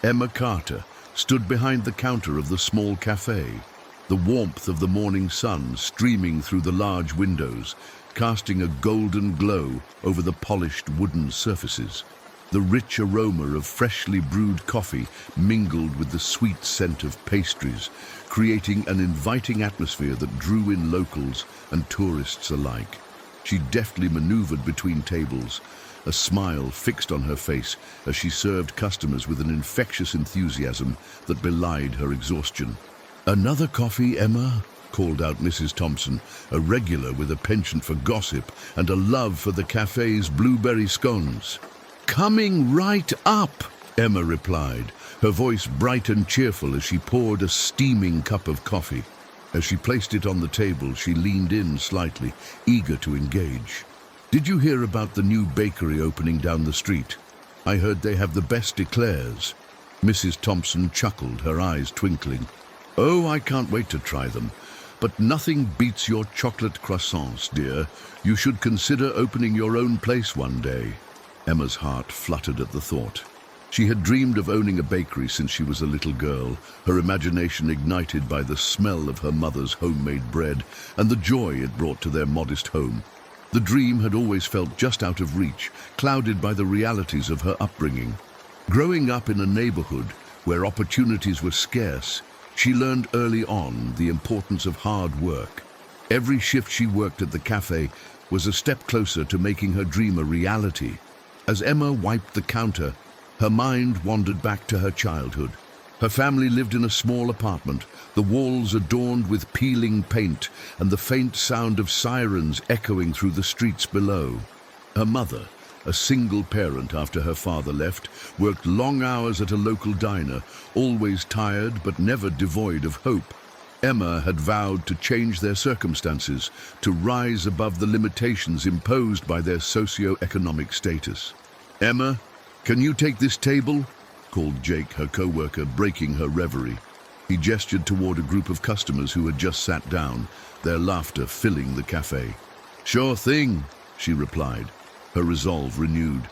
Emma Carter, stood behind the counter of the small cafe, the warmth of the morning sun streaming through the large windows, casting a golden glow over the polished wooden surfaces. The rich aroma of freshly brewed coffee mingled with the sweet scent of pastries, creating an inviting atmosphere that drew in locals and tourists alike. She deftly maneuvered between tables, a smile fixed on her face as she served customers with an infectious enthusiasm that belied her exhaustion. "Another coffee, Emma?" called out Mrs. Thompson, a regular with a penchant for gossip and a love for the cafe's blueberry scones. "Coming right up," Emma replied, her voice bright and cheerful as she poured a steaming cup of coffee. As she placed it on the table, she leaned in slightly, eager to engage. "Did you hear about the new bakery opening down the street? I heard they have the best eclairs." Mrs. Thompson chuckled, her eyes twinkling. "Oh, I can't wait to try them. But nothing beats your chocolate croissants, dear. You should consider opening your own place one day." Emma's heart fluttered at the thought. She had dreamed of owning a bakery since she was a little girl, her imagination ignited by the smell of her mother's homemade bread and the joy it brought to their modest home. The dream had always felt just out of reach, clouded by the realities of her upbringing. Growing up in a neighborhood where opportunities were scarce, she learned early on the importance of hard work. Every shift she worked at the cafe was a step closer to making her dream a reality. As Emma wiped the counter, her mind wandered back to her childhood. Her family lived in a small apartment, the walls adorned with peeling paint and the faint sound of sirens echoing through the streets below. Her mother, a single parent after her father left, worked long hours at a local diner, always tired but never devoid of hope. Emma had vowed to change their circumstances, to rise above the limitations imposed by their socio-economic status. "Emma, can you take this table?" called Jake, her co-worker, breaking her reverie. He gestured toward a group of customers who had just sat down, their laughter filling the cafe. "Sure thing," she replied, her resolve renewed.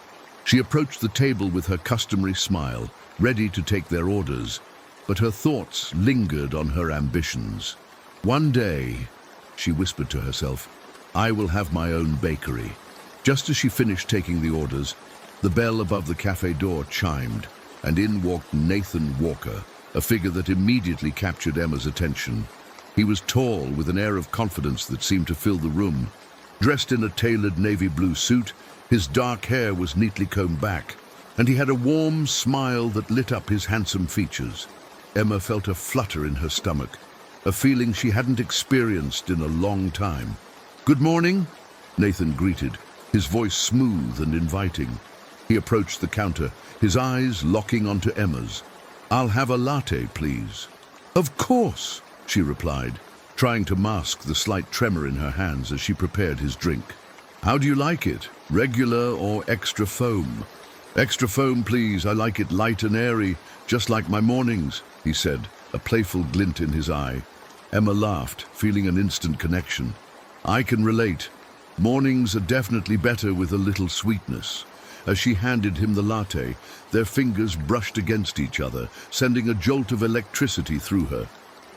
She approached the table with her customary smile, ready to take their orders, but her thoughts lingered on her ambitions. "One day," she whispered to herself, "I will have my own bakery." Just as she finished taking the orders, the bell above the cafe door chimed, and in walked Nathan Walker, a figure that immediately captured Emma's attention. He was tall, with an air of confidence that seemed to fill the room. Dressed in a tailored navy blue suit, his dark hair was neatly combed back, and he had a warm smile that lit up his handsome features. Emma felt a flutter in her stomach, a feeling she hadn't experienced in a long time. "Good morning," Nathan greeted, his voice smooth and inviting. He approached the counter, his eyes locking onto Emma's. "I'll have a latte, please." "Of course," she replied, trying to mask the slight tremor in her hands as she prepared his drink. "How do you like it? Regular or extra foam?" "Extra foam, please. I like it light and airy, just like my mornings," he said, a playful glint in his eye. Emma laughed, feeling an instant connection. "I can relate. Mornings are definitely better with a little sweetness." As she handed him the latte, their fingers brushed against each other, sending a jolt of electricity through her.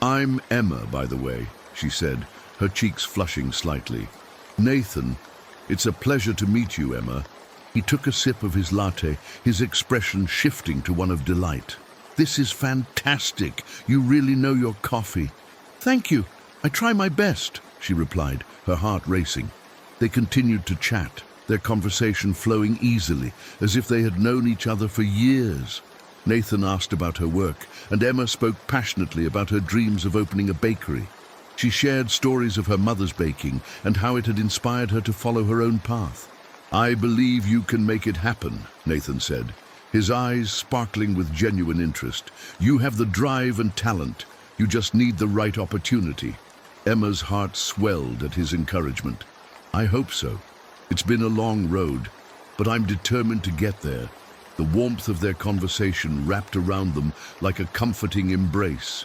"I'm Emma, by the way," she said, her cheeks flushing slightly. "Nathan, it's a pleasure to meet you, Emma." He took a sip of his latte, his expression shifting to one of delight. "This is fantastic. You really know your coffee." "Thank you. I try my best," she replied, her heart racing. They continued to chat, their conversation flowing easily, as if they had known each other for years. Nathan asked about her work, and Emma spoke passionately about her dreams of opening a bakery. She shared stories of her mother's baking and how it had inspired her to follow her own path. "I believe you can make it happen," Nathan said, his eyes sparkling with genuine interest. "You have the drive and talent. You just need the right opportunity." Emma's heart swelled at his encouragement. "I hope so. It's been a long road, but I'm determined to get there." The warmth of their conversation wrapped around them like a comforting embrace,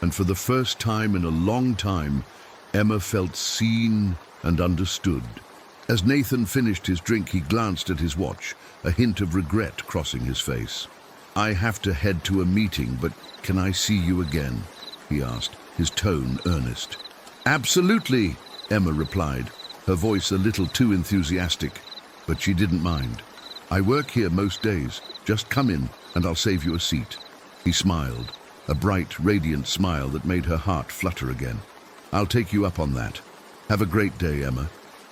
and for the first time in a long time, Emma felt seen and understood. As Nathan finished his drink, he glanced at his watch, a hint of regret crossing his face. I have to head to a meeting, but can I see you again? He asked, his tone earnest. Absolutely, Emma replied, her voice a little too enthusiastic, but she didn't mind. I work here most days. Just come in and I'll save you a seat. He smiled, a bright, radiant smile that made her heart flutter again. I'll take you up on that. Have a great day, Emma.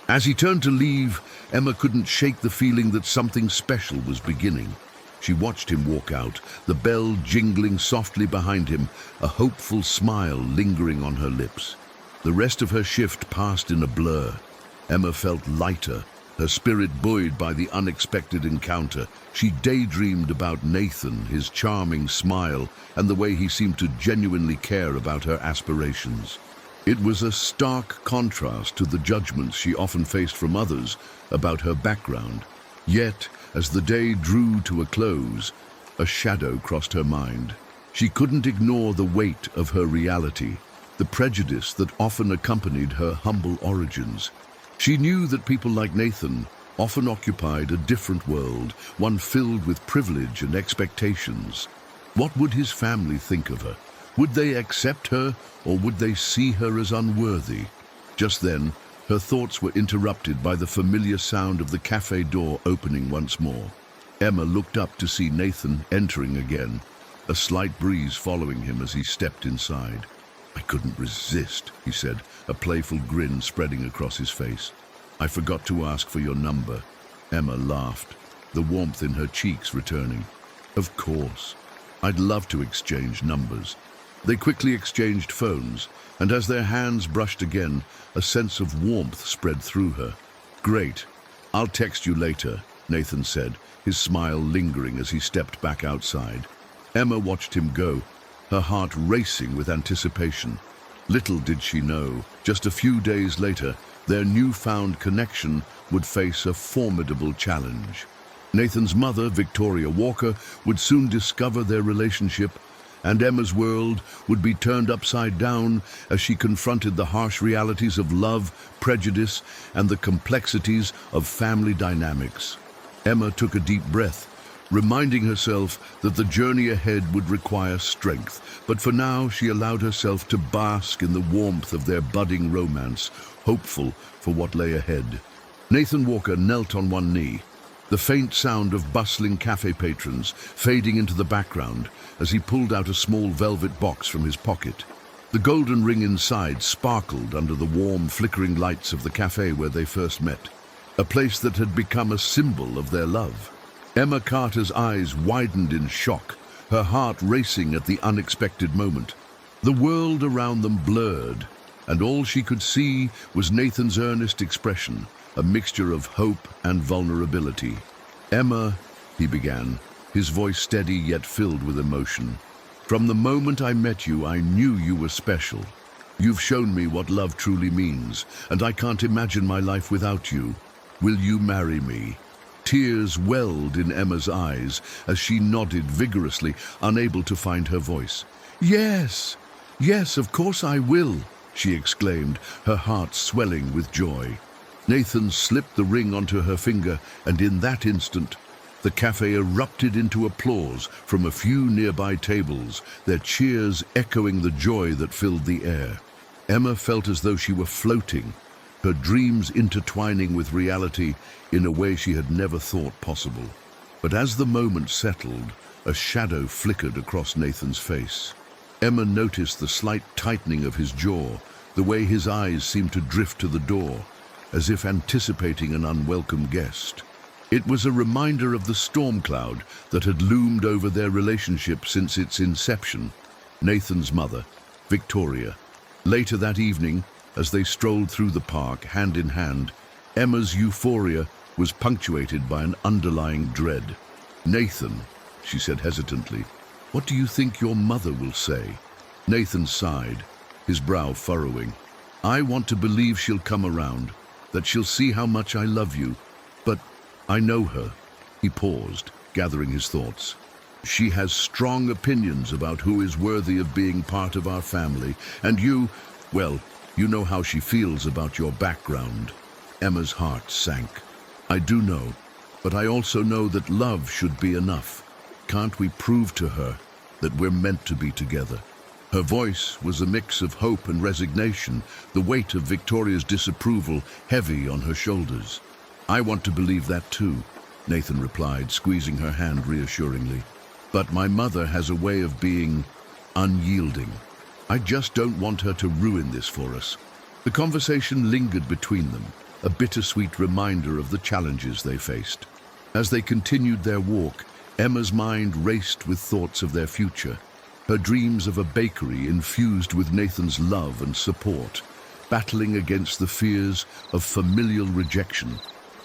As he turned to leave, Emma couldn't shake the feeling that something special was beginning. She watched him walk out, the bell jingling softly behind him, a hopeful smile lingering on her lips. The rest of her shift passed in a blur. Emma felt lighter, her spirit buoyed by the unexpected encounter. She daydreamed about Nathan, his charming smile, and the way he seemed to genuinely care about her aspirations. It was a stark contrast to the judgments she often faced from others about her background. Yet, as the day drew to a close, a shadow crossed her mind. She couldn't ignore the weight of her reality, the prejudice that often accompanied her humble origins. She knew that people like Nathan often occupied a different world, one filled with privilege and expectations. What would his family think of her? Would they accept her, or would they see her as unworthy? Just then, her thoughts were interrupted by the familiar sound of the cafe door opening once more. Emma looked up to see Nathan entering again, a slight breeze following him as he stepped inside. I couldn't resist, he said, a playful grin spreading across his face. I forgot to ask for your number. Emma laughed, the warmth in her cheeks returning. Of course. I'd love to exchange numbers. They quickly exchanged phones, and as their hands brushed again, a sense of warmth spread through her. Great. I'll text you later, Nathan said, his smile lingering as he stepped back outside. Emma watched him go, her heart racing with anticipation. Little did she know, just a few days later, their newfound connection would face a formidable challenge. Nathan's mother, Victoria Walker, would soon discover their relationship, and Emma's world would be turned upside down as she confronted the harsh realities of love, prejudice, and the complexities of family dynamics. Emma took a deep breath, reminding herself that the journey ahead would require strength, but for now she allowed herself to bask in the warmth of their budding romance, hopeful for what lay ahead. Nathan Walker knelt on one knee, the faint sound of bustling cafe patrons fading into the background as he pulled out a small velvet box from his pocket. The golden ring inside sparkled under the warm, flickering lights of the cafe where they first met, a place that had become a symbol of their love. Emma Carter's eyes widened in shock, her heart racing at the unexpected moment. The world around them blurred, and all she could see was Nathan's earnest expression, a mixture of hope and vulnerability. Emma, he began, his voice steady yet filled with emotion. From the moment I met you, I knew you were special. You've shown me what love truly means, and I can't imagine my life without you. Will you marry me? Tears welled in Emma's eyes as she nodded vigorously, unable to find her voice. Yes, yes, of course I will, she exclaimed, her heart swelling with joy. Nathan slipped the ring onto her finger, and in that instant, the cafe erupted into applause from a few nearby tables, their cheers echoing the joy that filled the air. Emma felt as though she were floating, her dreams intertwining with reality in a way she had never thought possible. But as the moment settled, a shadow flickered across Nathan's face. Emma noticed the slight tightening of his jaw, the way his eyes seemed to drift to the door, as if anticipating an unwelcome guest. It was a reminder of the storm cloud that had loomed over their relationship since its inception. Nathan's mother, Victoria. Later that evening, as they strolled through the park hand in hand, Emma's euphoria was punctuated by an underlying dread. Nathan, she said hesitantly, what do you think your mother will say? Nathan sighed, his brow furrowing. I want to believe she'll come around, that she'll see how much I love you, but I know her. He paused, gathering his thoughts. She has strong opinions about who is worthy of being part of our family, and you, well, you know how she feels about your background. Emma's heart sank. I do know, but I also know that love should be enough. Can't we prove to her that we're meant to be together? Her voice was a mix of hope and resignation, the weight of Victoria's disapproval heavy on her shoulders. I want to believe that too, Nathan replied, squeezing her hand reassuringly. But my mother has a way of being unyielding. I just don't want her to ruin this for us. The conversation lingered between them, a bittersweet reminder of the challenges they faced. As they continued their walk, Emma's mind raced with thoughts of their future, her dreams of a bakery infused with Nathan's love and support, battling against the fears of familial rejection.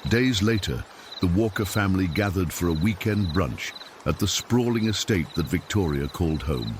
Days later, the Walker family gathered for a weekend brunch at the sprawling estate that Victoria called home.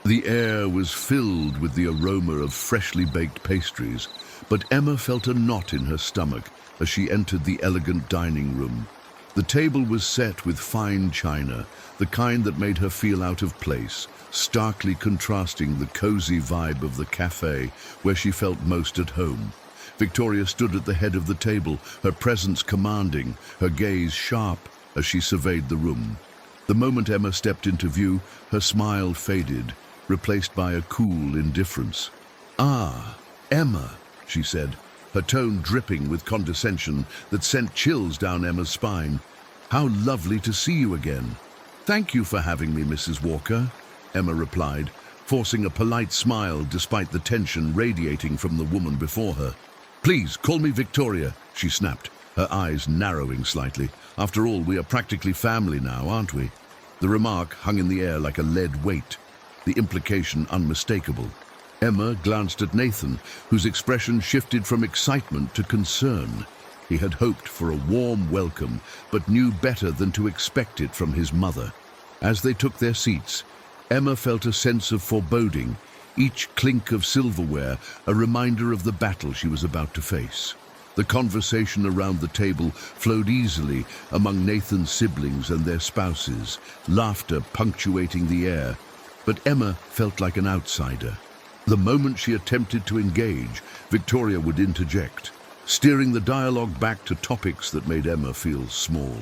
The air was filled with the aroma of freshly baked pastries, but Emma felt a knot in her stomach as she entered the elegant dining room. The table was set with fine china, the kind that made her feel out of place, starkly contrasting the cozy vibe of the cafe where she felt most at home. Victoria stood at the head of the table, her presence commanding, her gaze sharp as she surveyed the room. The moment Emma stepped into view, her smile faded, replaced by a cool indifference. "Ah, Emma," she said, her tone dripping with condescension that sent chills down Emma's spine. "How lovely to see you again." "Thank you for having me, Mrs. Walker," Emma replied, forcing a polite smile despite the tension radiating from the woman before her. "Please, call me Victoria," she snapped, her eyes narrowing slightly. "After all, we are practically family now, aren't we?" The remark hung in the air like a lead weight, the implication unmistakable. Emma glanced at Nathan, whose expression shifted from excitement to concern. He had hoped for a warm welcome, but knew better than to expect it from his mother. As they took their seats, Emma felt a sense of foreboding, each clink of silverware a reminder of the battle she was about to face. The conversation around the table flowed easily among Nathan's siblings and their spouses, laughter punctuating the air, but Emma felt like an outsider. The moment she attempted to engage, Victoria would interject, steering the dialogue back to topics that made Emma feel small.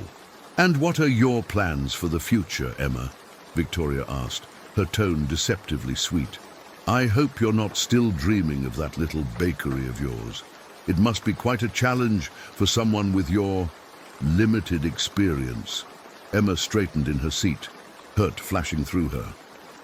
"And what are your plans for the future, Emma?" Victoria asked, her tone deceptively sweet. "I hope you're not still dreaming of that little bakery of yours. It must be quite a challenge for someone with your limited experience." Emma straightened in her seat, hurt flashing through her.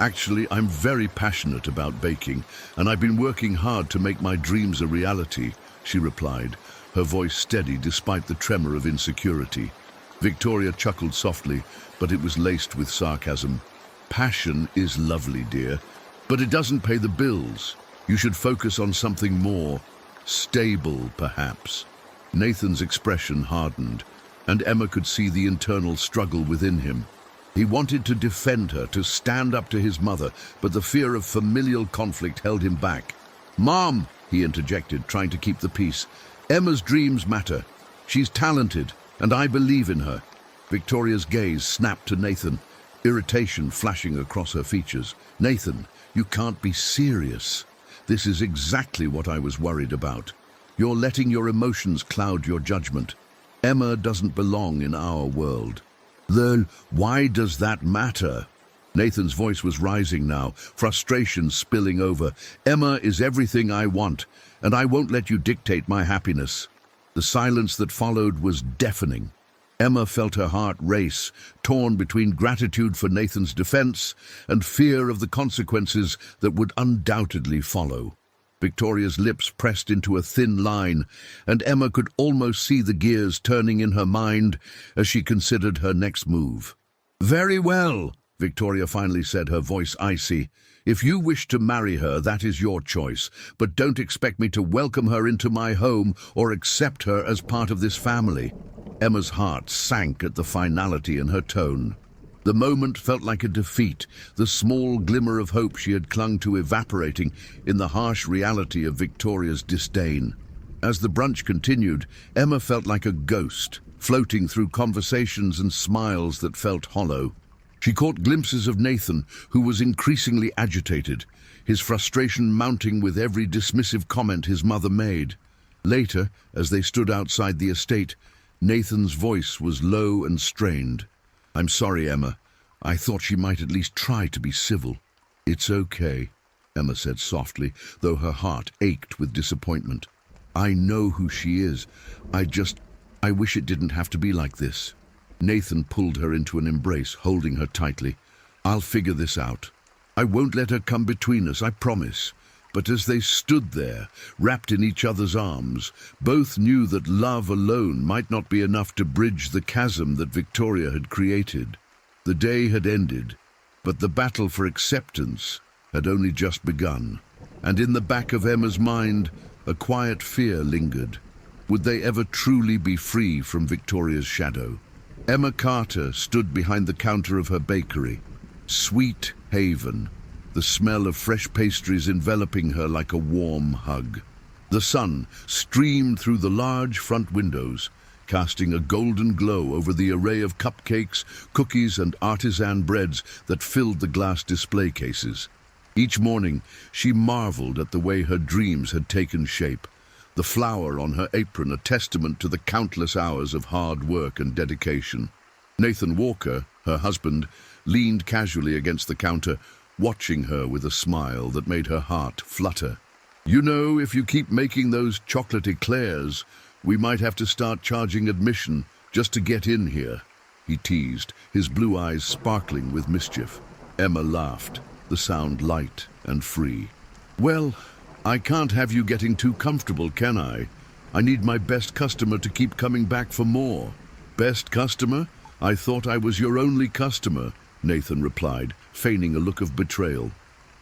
"Actually, I'm very passionate about baking, and I've been working hard to make my dreams a reality," she replied, her voice steady despite the tremor of insecurity. Victoria chuckled softly, but it was laced with sarcasm. "Passion is lovely, dear, but it doesn't pay the bills. You should focus on something more stable, perhaps." Nathan's expression hardened, and Emma could see the internal struggle within him. He wanted to defend her, to stand up to his mother, but the fear of familial conflict held him back. "Mom," he interjected, trying to keep the peace, "Emma's dreams matter. She's talented, and I believe in her." Victoria's gaze snapped to Nathan, irritation flashing across her features. "Nathan, you can't be serious. This is exactly what I was worried about. You're letting your emotions cloud your judgment. Emma doesn't belong in our world." "Then why does that matter?" Nathan's voice was rising now, frustration spilling over. "Emma is everything I want, and I won't let you dictate my happiness." The silence that followed was deafening. Emma felt her heart race, torn between gratitude for Nathan's defense and fear of the consequences that would undoubtedly follow. Victoria's lips pressed into a thin line, and Emma could almost see the gears turning in her mind as she considered her next move. "Very well," Victoria finally said, her voice icy. "If you wish to marry her, that is your choice, but don't expect me to welcome her into my home or accept her as part of this family." Emma's heart sank at the finality in her tone. The moment felt like a defeat, the small glimmer of hope she had clung to evaporating in the harsh reality of Victoria's disdain. As the brunch continued, Emma felt like a ghost, floating through conversations and smiles that felt hollow. She caught glimpses of Nathan, who was increasingly agitated, his frustration mounting with every dismissive comment his mother made. Later, as they stood outside the estate, Nathan's voice was low and strained. "I'm sorry, Emma. I thought she might at least try to be civil. It's okay, Emma said softly, though her heart ached with disappointment. I know who she is. I wish it didn't have to be like this. Nathan pulled her into an embrace, holding her tightly. I'll figure this out. I won't let her come between us, I promise. But as they stood there, wrapped in each other's arms, both knew that love alone might not be enough to bridge the chasm that Victoria had created. The day had ended, but the battle for acceptance had only just begun. And in the back of Emma's mind, a quiet fear lingered. Would they ever truly be free from Victoria's shadow? Emma Carter stood behind the counter of her bakery. Sweet haven, the smell of fresh pastries enveloping her like a warm hug. The sun streamed through the large front windows, casting a golden glow over the array of cupcakes, cookies, and artisan breads that filled the glass display cases. Each morning, she marveled at the way her dreams had taken shape, the flower on her apron a testament to the countless hours of hard work and dedication. Nathan Walker, her husband, leaned casually against the counter, watching her with a smile that made her heart flutter. You know, if you keep making those chocolate eclairs, we might have to start charging admission just to get in here, he teased, his blue eyes sparkling with mischief. Emma laughed, the sound light and free. Well, I can't have you getting too comfortable, can I? I need my best customer to keep coming back for more. Best customer? I thought I was your only customer, Nathan replied, feigning a look of betrayal.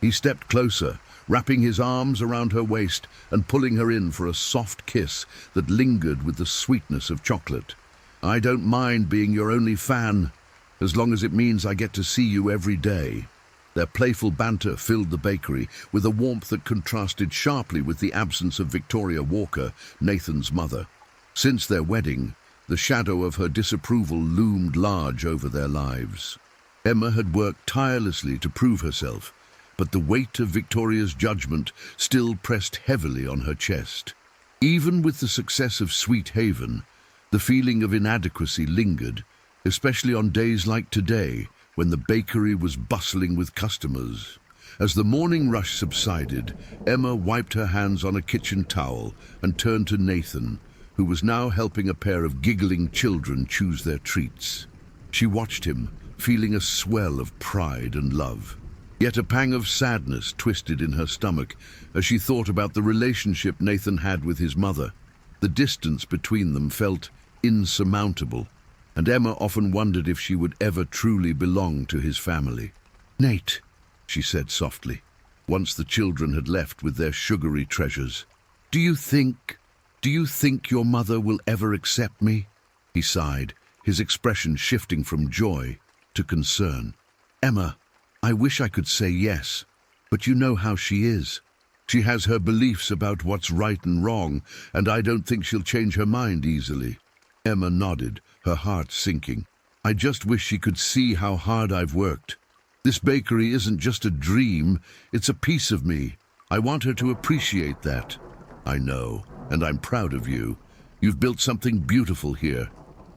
He stepped closer, wrapping his arms around her waist and pulling her in for a soft kiss that lingered with the sweetness of chocolate. I don't mind being your only fan, as long as it means I get to see you every day. Their playful banter filled the bakery with a warmth that contrasted sharply with the absence of Victoria Walker, Nathan's mother. Since their wedding, the shadow of her disapproval loomed large over their lives. Emma had worked tirelessly to prove herself, but the weight of Victoria's judgment still pressed heavily on her chest. Even with the success of Sweet Haven, the feeling of inadequacy lingered, especially on days like today, when the bakery was bustling with customers. As the morning rush subsided, Emma wiped her hands on a kitchen towel and turned to Nathan, who was now helping a pair of giggling children choose their treats. She watched him, feeling a swell of pride and love. Yet a pang of sadness twisted in her stomach as she thought about the relationship Nathan had with his mother. The distance between them felt insurmountable, and Emma often wondered if she would ever truly belong to his family. Nate, she said softly, once the children had left with their sugary treasures. Do you think your mother will ever accept me? He sighed, his expression shifting from joy to concern. Emma, I wish I could say yes, but you know how she is. She has her beliefs about what's right and wrong, and I don't think she'll change her mind easily. Emma nodded, her heart sinking. I just wish she could see how hard I've worked. This bakery isn't just a dream, it's a piece of me. I want her to appreciate that. I know, and I'm proud of you. You've built something beautiful here,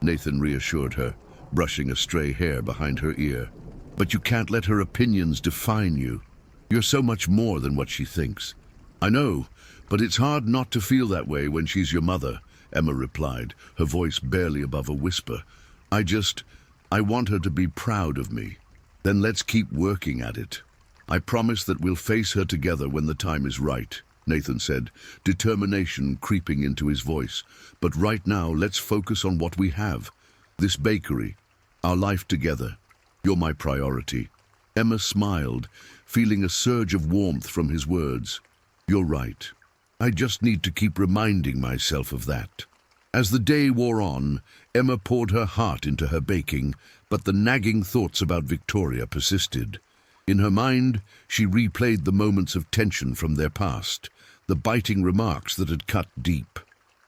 Nathan reassured her, brushing a stray hair behind her ear. But you can't let her opinions define you. You're so much more than what she thinks. I know, but it's hard not to feel that way when she's your mother, Emma replied, her voice barely above a whisper. I want her to be proud of me. Then let's keep working at it. I promise that we'll face her together when the time is right, Nathan said, determination creeping into his voice. But right now, let's focus on what we have. This bakery, our life together. You're my priority. Emma smiled, feeling a surge of warmth from his words. You're right. I just need to keep reminding myself of that. As the day wore on, Emma poured her heart into her baking, but the nagging thoughts about Victoria persisted. In her mind, she replayed the moments of tension from their past, the biting remarks that had cut deep.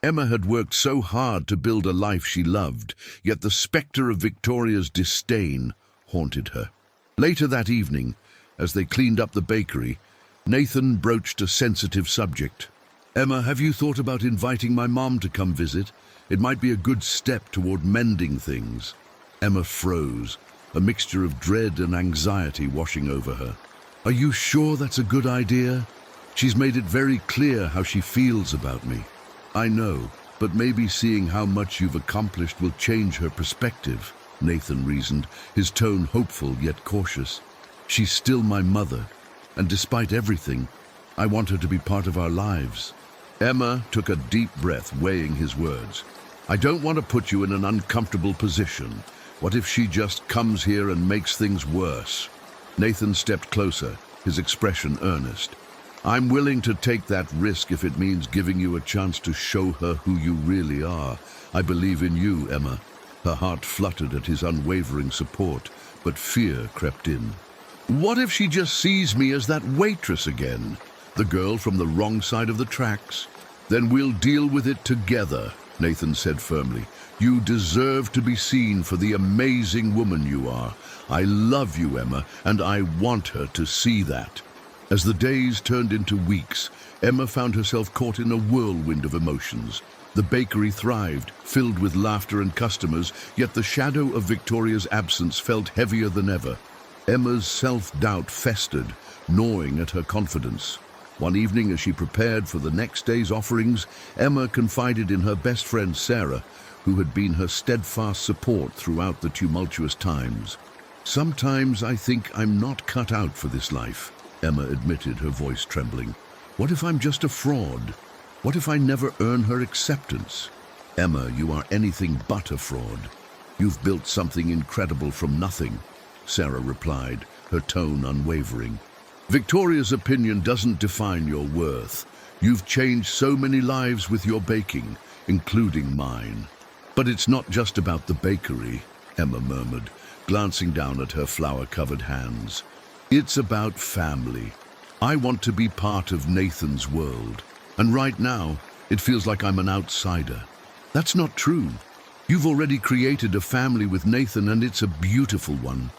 Emma had worked so hard to build a life she loved, yet the spectre of Victoria's disdain haunted her. Later that evening, as they cleaned up the bakery, Nathan broached a sensitive subject. Emma, have you thought about inviting my mom to come visit? It might be a good step toward mending things. Emma froze, a mixture of dread and anxiety washing over her. "Are you sure that's a good idea? She's made it very clear how she feels about me." "I know, but maybe seeing how much you've accomplished will change her perspective," Nathan reasoned, his tone hopeful yet cautious. "She's still my mother, and despite everything, I want her to be part of our lives." Emma took a deep breath, weighing his words. "I don't want to put you in an uncomfortable position. What if she just comes here and makes things worse?" Nathan stepped closer, his expression earnest. "I'm willing to take that risk if it means giving you a chance to show her who you really are. I believe in you, Emma." Her heart fluttered at his unwavering support, but fear crept in. "What if she just sees me as that waitress again? The girl from the wrong side of the tracks?" "Then we'll deal with it together," Nathan said firmly. "You deserve to be seen for the amazing woman you are. I love you, Emma, and I want her to see that." As the days turned into weeks, Emma found herself caught in a whirlwind of emotions. The bakery thrived, filled with laughter and customers, yet the shadow of Victoria's absence felt heavier than ever. Emma's self-doubt festered, gnawing at her confidence. One evening, as she prepared for the next day's offerings, Emma confided in her best friend Sarah, who had been her steadfast support throughout the tumultuous times. "Sometimes I think I'm not cut out for this life," Emma admitted, her voice trembling. "What if I'm just a fraud? What if I never earn her acceptance?" "Emma, you are anything but a fraud. You've built something incredible from nothing," Sarah replied, her tone unwavering. "Victoria's opinion doesn't define your worth. You've changed so many lives with your baking, including mine." "But it's not just about the bakery," Emma murmured, glancing down at her flour-covered hands. "It's about family. I want to be part of Nathan's world, and right now, it feels like I'm an outsider." "That's not true. You've already created a family with Nathan, and it's a beautiful one,"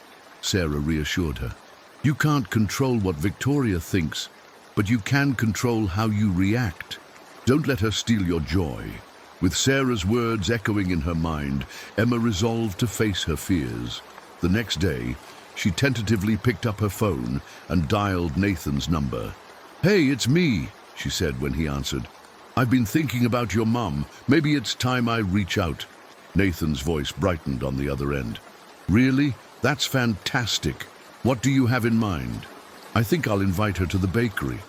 Sarah reassured her. "You can't control what Victoria thinks, but you can control how you react. Don't let her steal your joy." With Sarah's words echoing in her mind, Emma resolved to face her fears. The next day, she tentatively picked up her phone and dialed Nathan's number. "Hey, it's me," she said when he answered. "I've been thinking about your mum. Maybe it's time I reach out." Nathan's voice brightened on the other end. "Really? That's fantastic. What do you have in mind?" "I think I'll invite her to the bakery.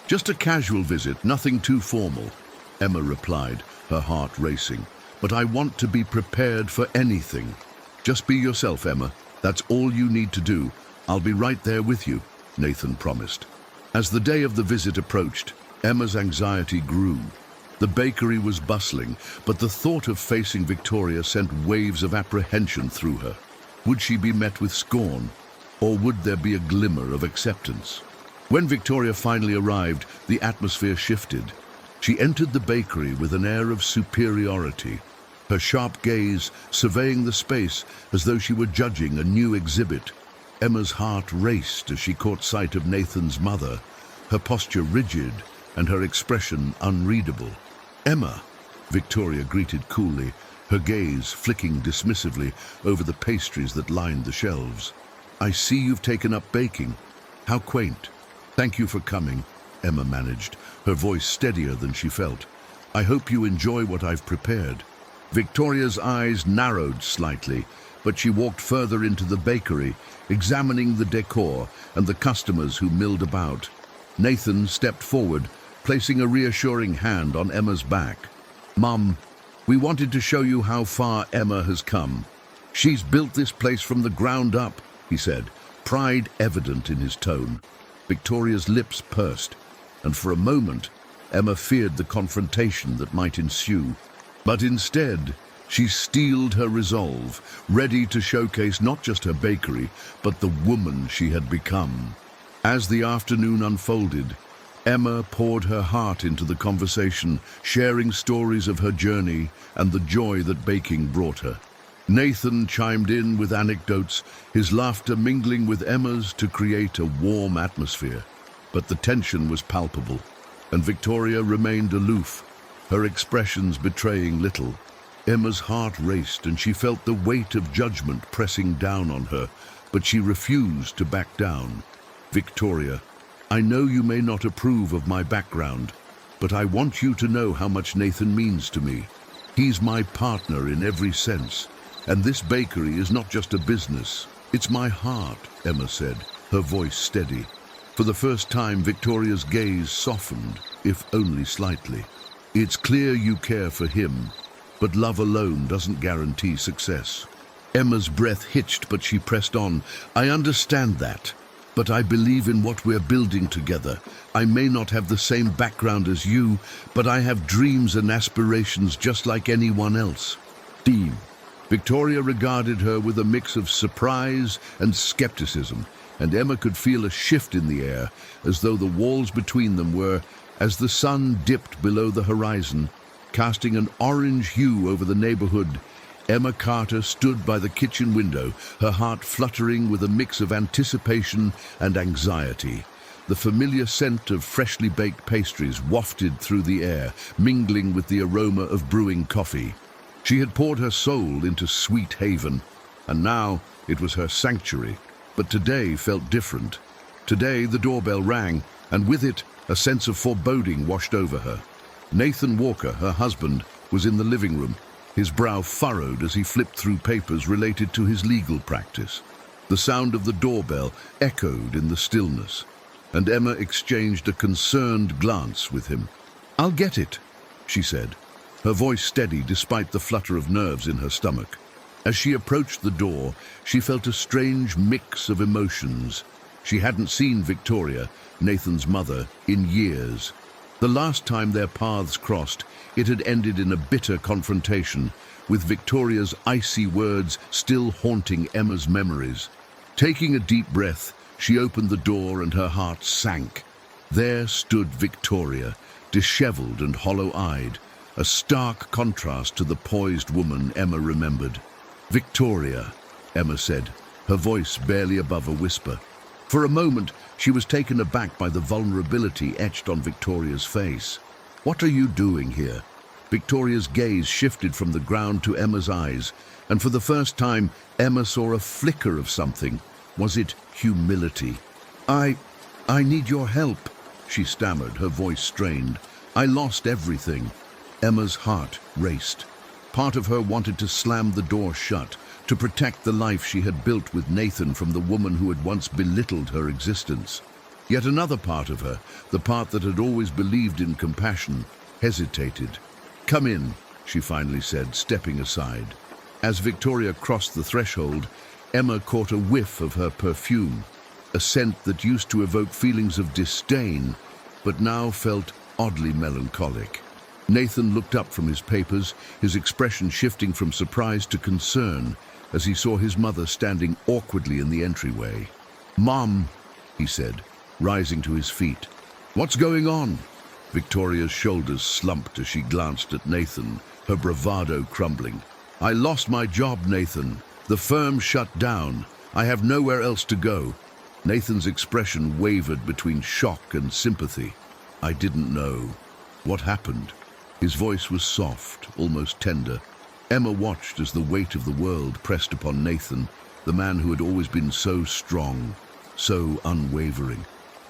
Just a casual visit, nothing too formal," Emma replied, her heart racing. "But I want to be prepared for anything." "Just be yourself, Emma. That's all you need to do. I'll be right there with you," Nathan promised. As the day of the visit approached, Emma's anxiety grew. The bakery was bustling, but the thought of facing Victoria sent waves of apprehension through her. Would she be met with scorn, or would there be a glimmer of acceptance? When Victoria finally arrived, the atmosphere shifted. She entered the bakery with an air of superiority, her sharp gaze surveying the space as though she were judging a new exhibit. Emma's heart raced as she caught sight of Nathan's mother, her posture rigid and her expression unreadable. "Emma," Victoria greeted coolly, her gaze flicking dismissively over the pastries that lined the shelves. "I see you've taken up baking. How quaint." "Thank you for coming," Emma managed, her voice steadier than she felt. "I hope you enjoy what I've prepared." Victoria's eyes narrowed slightly, but she walked further into the bakery, examining the decor and the customers who milled about. Nathan stepped forward, placing a reassuring hand on Emma's back. "Mum, we wanted to show you how far Emma has come. She's built this place from the ground up," he said, pride evident in his tone. Victoria's lips pursed, and for a moment, Emma feared the confrontation that might ensue. But instead, she steeled her resolve, ready to showcase not just her bakery, but the woman she had become. As the afternoon unfolded, Emma poured her heart into the conversation, sharing stories of her journey and the joy that baking brought her. Nathan chimed in with anecdotes, his laughter mingling with Emma's to create a warm atmosphere. But the tension was palpable, and Victoria remained aloof, her expressions betraying little. Emma's heart raced and she felt the weight of judgment pressing down on her, but she refused to back down. "Victoria, I know you may not approve of my background, but I want you to know how much Nathan means to me. He's my partner in every sense, and this bakery is not just a business. It's my heart," Emma said, her voice steady. For the first time, Victoria's gaze softened, if only slightly. "It's clear you care for him, but love alone doesn't guarantee success." Emma's breath hitched, but she pressed on. "I understand that, but I believe in what we're building together. I may not have the same background as you, but I have dreams and aspirations just like anyone else." "Dean." Victoria regarded her with a mix of surprise and skepticism, and Emma could feel a shift in the air, as though the walls between them were, as the sun dipped below the horizon, casting an orange hue over the neighborhood. Emma Carter stood by the kitchen window, her heart fluttering with a mix of anticipation and anxiety. The familiar scent of freshly baked pastries wafted through the air, mingling with the aroma of brewing coffee. She had poured her soul into Sweet Haven, and now it was her sanctuary. But today felt different. Today the doorbell rang, and with it a sense of foreboding washed over her. Nathan Walker, her husband, was in the living room, his brow furrowed as he flipped through papers related to his legal practice. The sound of the doorbell echoed in the stillness, and Emma exchanged a concerned glance with him. "I'll get it," she said, her voice steady despite the flutter of nerves in her stomach. As she approached the door, she felt a strange mix of emotions. She hadn't seen Victoria, Nathan's mother, in years. The last time their paths crossed, it had ended in a bitter confrontation, with Victoria's icy words still haunting Emma's memories. Taking a deep breath, she opened the door and her heart sank. There stood Victoria, disheveled and hollow-eyed, a stark contrast to the poised woman Emma remembered. "Victoria," Emma said, her voice barely above a whisper. For a moment, she was taken aback by the vulnerability etched on Victoria's face. "What are you doing here?" Victoria's gaze shifted from the ground to Emma's eyes, and for the first time, Emma saw a flicker of something. Was it humility? I need your help," she stammered, her voice strained. "I lost everything." Emma's heart raced. Part of her wanted to slam the door shut, to protect the life she had built with Nathan from the woman who had once belittled her existence. Yet another part of her, the part that had always believed in compassion, hesitated. "Come in," she finally said, stepping aside. As Victoria crossed the threshold, Emma caught a whiff of her perfume, a scent that used to evoke feelings of disdain, but now felt oddly melancholic. Nathan looked up from his papers, his expression shifting from surprise to concern as he saw his mother standing awkwardly in the entryway. "Mom," he said, rising to his feet. "What's going on?" Victoria's shoulders slumped as she glanced at Nathan, her bravado crumbling. "I lost my job, Nathan. The firm shut down. I have nowhere else to go." Nathan's expression wavered between shock and sympathy. "I didn't know. What happened?" His voice was soft, almost tender. Emma watched as the weight of the world pressed upon Nathan, the man who had always been so strong, so unwavering.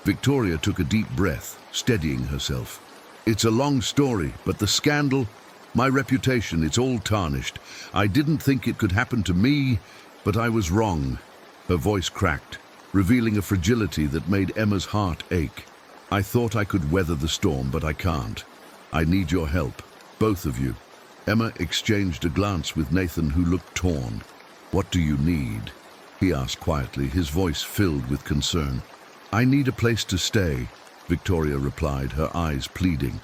Victoria took a deep breath, steadying herself. "It's a long story, but the scandal, my reputation, it's all tarnished. I didn't think it could happen to me, but I was wrong." Her voice cracked, revealing a fragility that made Emma's heart ache. "I thought I could weather the storm, but I can't. I need your help, both of you." Emma exchanged a glance with Nathan, who looked torn. "What do you need?" he asked quietly, his voice filled with concern. "I need a place to stay," Victoria replied, her eyes pleading.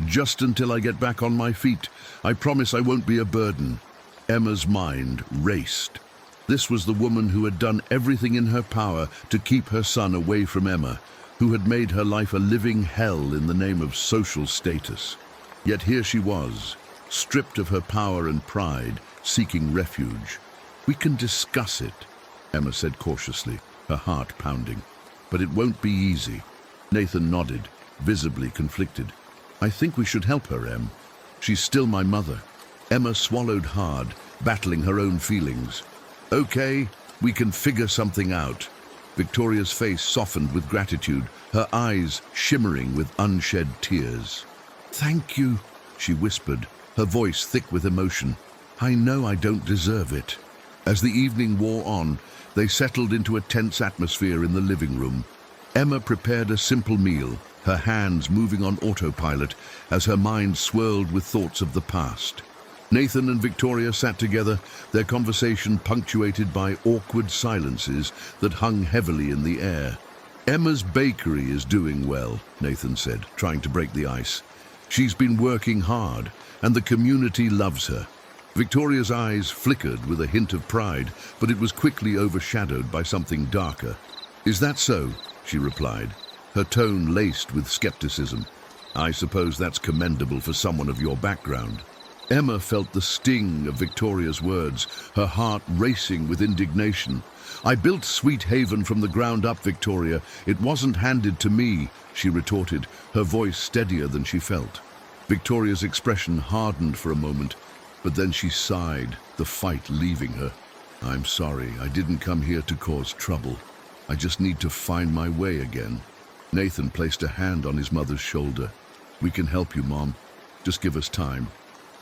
"Just until I get back on my feet. I promise I won't be a burden." Emma's mind raced. This was the woman who had done everything in her power to keep her son away from Emma, who had made her life a living hell in the name of social status. Yet here she was, stripped of her power and pride, seeking refuge. "We can discuss it," Emma said cautiously, her heart pounding. "But it won't be easy." Nathan nodded, visibly conflicted. "I think we should help her, Em. She's still my mother." Emma swallowed hard, battling her own feelings. "Okay, we can figure something out." Victoria's face softened with gratitude, her eyes shimmering with unshed tears. "Thank you," she whispered, her voice thick with emotion. "I know I don't deserve it." As the evening wore on, they settled into a tense atmosphere in the living room. Emma prepared a simple meal, her hands moving on autopilot as her mind swirled with thoughts of the past. Nathan and Victoria sat together, their conversation punctuated by awkward silences that hung heavily in the air. "Emma's bakery is doing well," Nathan said, trying to break the ice. "She's been working hard, and the community loves her." Victoria's eyes flickered with a hint of pride, but it was quickly overshadowed by something darker. "Is that so?" she replied, her tone laced with skepticism. "I suppose that's commendable for someone of your background." Emma felt the sting of Victoria's words, her heart racing with indignation. "I built Sweet Haven from the ground up, Victoria. It wasn't handed to me," she retorted, her voice steadier than she felt. Victoria's expression hardened for a moment, but then she sighed, the fight leaving her. "I'm sorry, I didn't come here to cause trouble. I just need to find my way again." Nathan placed a hand on his mother's shoulder. "We can help you, Mom. Just give us time."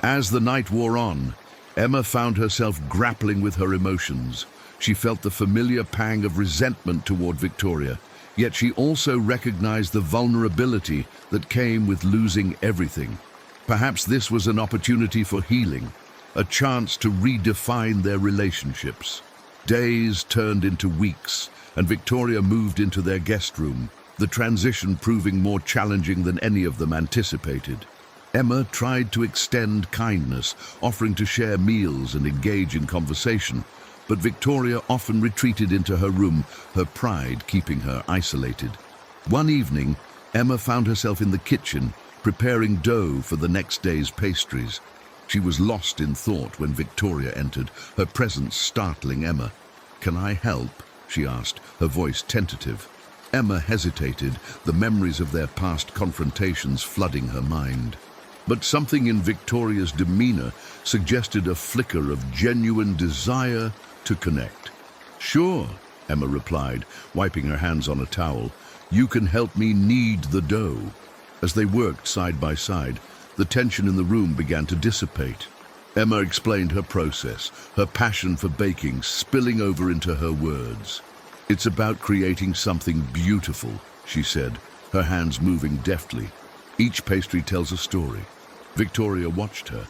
As the night wore on, Emma found herself grappling with her emotions. She felt the familiar pang of resentment toward Victoria, yet she also recognized the vulnerability that came with losing everything. Perhaps this was an opportunity for healing, a chance to redefine their relationships. Days turned into weeks, and Victoria moved into their guest room, the transition proving more challenging than any of them anticipated. Emma tried to extend kindness, offering to share meals and engage in conversation, but Victoria often retreated into her room, her pride keeping her isolated. One evening, Emma found herself in the kitchen, preparing dough for the next day's pastries. She was lost in thought when Victoria entered, her presence startling Emma. "Can I help?" she asked, her voice tentative. Emma hesitated, the memories of their past confrontations flooding her mind. But something in Victoria's demeanor suggested a flicker of genuine desire to connect. "Sure," Emma replied, wiping her hands on a towel. "You can help me knead the dough." As they worked side by side, the tension in the room began to dissipate. Emma explained her process, her passion for baking spilling over into her words. "It's about creating something beautiful," she said, her hands moving deftly. "Each pastry tells a story." Victoria watched her,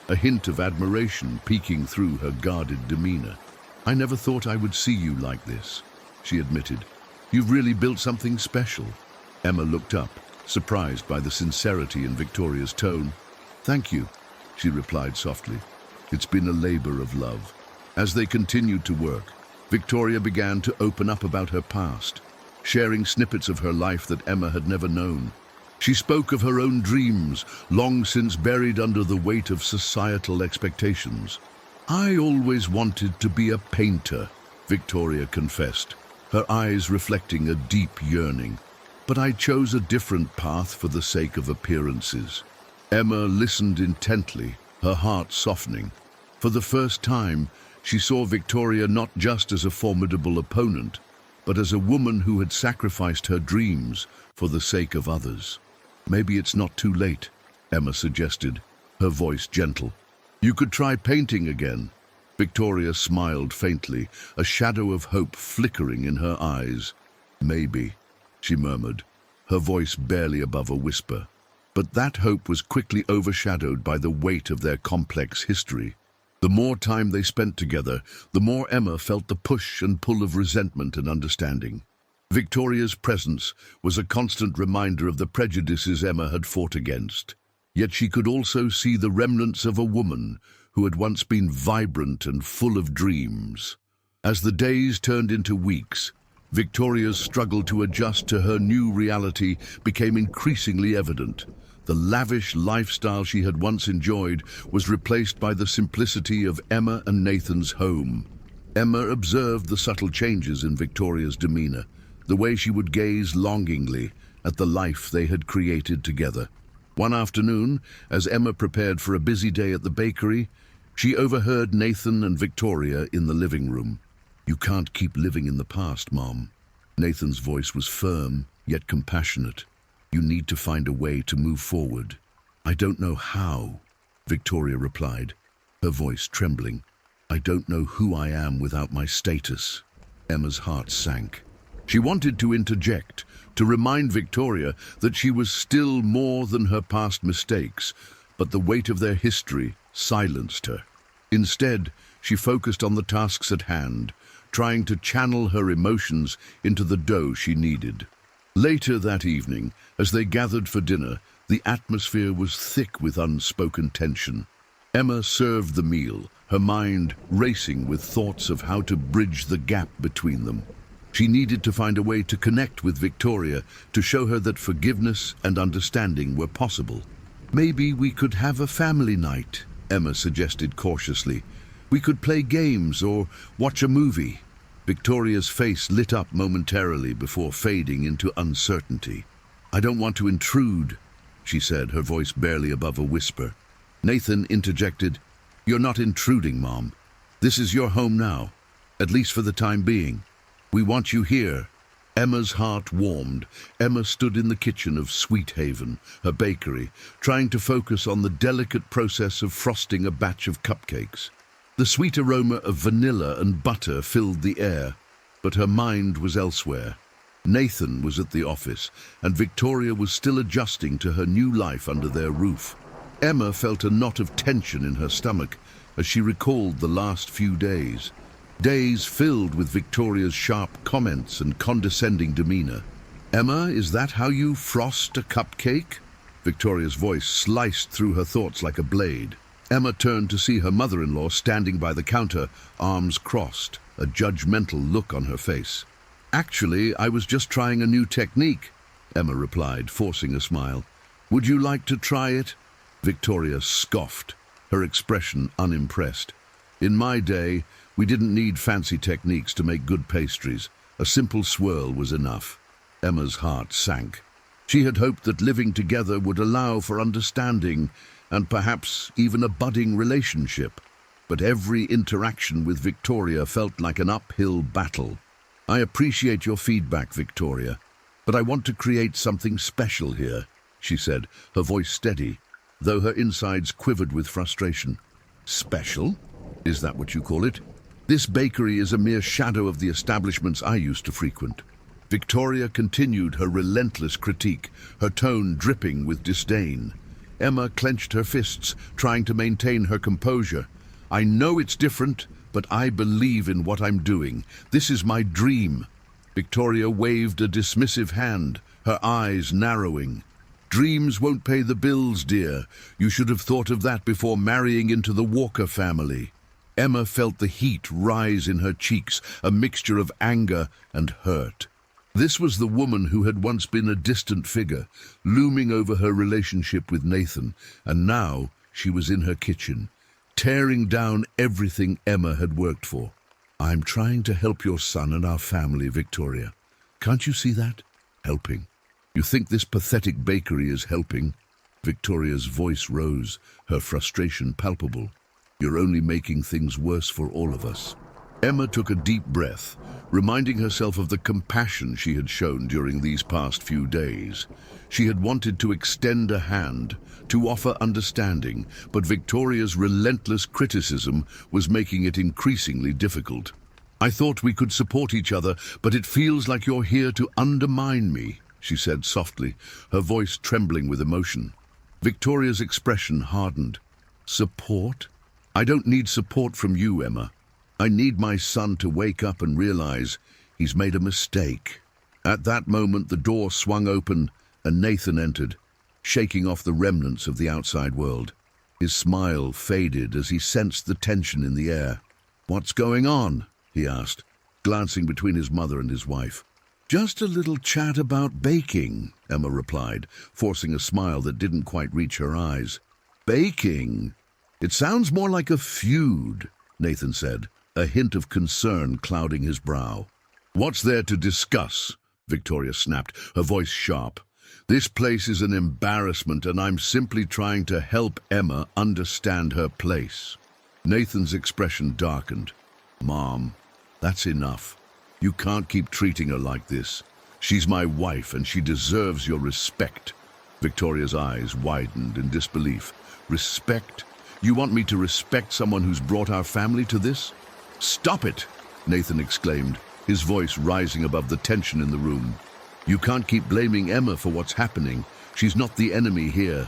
a hint of admiration peeking through her guarded demeanor. "I never thought I would see you like this," she admitted. "You've really built something special." Emma looked up, surprised by the sincerity in Victoria's tone. "Thank you," she replied softly. "It's been a labor of love." As they continued to work, Victoria began to open up about her past, sharing snippets of her life that Emma had never known. She spoke of her own dreams, long since buried under the weight of societal expectations. "I always wanted to be a painter," Victoria confessed, her eyes reflecting a deep yearning. "But I chose a different path for the sake of appearances." Emma listened intently, her heart softening. For the first time, she saw Victoria not just as a formidable opponent, but as a woman who had sacrificed her dreams for the sake of others. "Maybe it's not too late," Emma suggested, her voice gentle. "You could try painting again." Victoria smiled faintly, a shadow of hope flickering in her eyes. "Maybe," she murmured, her voice barely above a whisper. But that hope was quickly overshadowed by the weight of their complex history. The more time they spent together, the more Emma felt the push and pull of resentment and understanding. Victoria's presence was a constant reminder of the prejudices Emma had fought against. Yet she could also see the remnants of a woman who had once been vibrant and full of dreams. As the days turned into weeks, Victoria's struggle to adjust to her new reality became increasingly evident. The lavish lifestyle she had once enjoyed was replaced by the simplicity of Emma and Nathan's home. Emma observed the subtle changes in Victoria's demeanor, the way she would gaze longingly at the life they had created together. One afternoon, as Emma prepared for a busy day at the bakery, she overheard Nathan and Victoria in the living room. "You can't keep living in the past, Mom." Nathan's voice was firm, yet compassionate. "You need to find a way to move forward." "I don't know how," Victoria replied, her voice trembling. "I don't know who I am without my status." Emma's heart sank. She wanted to interject, to remind Victoria that she was still more than her past mistakes, but the weight of their history silenced her. Instead, she focused on the tasks at hand, trying to channel her emotions into the dough she needed. Later that evening, as they gathered for dinner, the atmosphere was thick with unspoken tension. Emma served the meal, her mind racing with thoughts of how to bridge the gap between them. She needed to find a way to connect with Victoria, to show her that forgiveness and understanding were possible. "Maybe we could have a family night," Emma suggested cautiously. "We could play games or watch a movie." Victoria's face lit up momentarily before fading into uncertainty. "I don't want to intrude," she said, her voice barely above a whisper. Nathan interjected, "You're not intruding, Mom. This is your home now, at least for the time being. We want you here." Emma's heart warmed. Emma stood in the kitchen of Sweet Haven, her bakery, trying to focus on the delicate process of frosting a batch of cupcakes. The sweet aroma of vanilla and butter filled the air, but her mind was elsewhere. Nathan was at the office, and Victoria was still adjusting to her new life under their roof. Emma felt a knot of tension in her stomach as she recalled the last few days. Days filled with Victoria's sharp comments and condescending demeanor. "Emma, is that how you frost a cupcake?" Victoria's voice sliced through her thoughts like a blade. Emma turned to see her mother-in-law standing by the counter, arms crossed, a judgmental look on her face. "Actually, I was just trying a new technique," Emma replied, forcing a smile. "Would you like to try it?" Victoria scoffed, her expression unimpressed. "In my day, we didn't need fancy techniques to make good pastries. A simple swirl was enough." Emma's heart sank. She had hoped that living together would allow for understanding and perhaps even a budding relationship. But every interaction with Victoria felt like an uphill battle. "I appreciate your feedback, Victoria, but I want to create something special here," she said, her voice steady, though her insides quivered with frustration. "Special? Is that what you call it? This bakery is a mere shadow of the establishments I used to frequent." Victoria continued her relentless critique, her tone dripping with disdain. Emma clenched her fists, trying to maintain her composure. "I know it's different, but I believe in what I'm doing. This is my dream." Victoria waved a dismissive hand, her eyes narrowing. "Dreams won't pay the bills, dear. You should have thought of that before marrying into the Walker family." Emma felt the heat rise in her cheeks, a mixture of anger and hurt. This was the woman who had once been a distant figure, looming over her relationship with Nathan, and now she was in her kitchen, tearing down everything Emma had worked for. "I'm trying to help your son and our family, Victoria. Can't you see that? Helping. You think this pathetic bakery is helping?" Victoria's voice rose, her frustration palpable. "You're only making things worse for all of us." Emma took a deep breath, reminding herself of the compassion she had shown during these past few days. She had wanted to extend a hand, to offer understanding, but Victoria's relentless criticism was making it increasingly difficult. "I thought we could support each other, but it feels like you're here to undermine me," she said softly, her voice trembling with emotion. Victoria's expression hardened. "Support? I don't need support from you, Emma. I need my son to wake up and realize he's made a mistake." At that moment, the door swung open and Nathan entered, shaking off the remnants of the outside world. His smile faded as he sensed the tension in the air. "What's going on?" he asked, glancing between his mother and his wife. "Just a little chat about baking," Emma replied, forcing a smile that didn't quite reach her eyes. "Baking? It sounds more like a feud," Nathan said, a hint of concern clouding his brow. "What's there to discuss?" Victoria snapped, her voice sharp. This place is an embarrassment, and I'm simply trying to help Emma understand her place. Nathan's expression darkened. Mom, that's enough. You can't keep treating her like this. She's my wife, and she deserves your respect. Victoria's eyes widened in disbelief. Respect? You want me to respect someone who's brought our family to this? Stop it! Nathan exclaimed, his voice rising above the tension in the room. You can't keep blaming Emma for what's happening. She's not the enemy here.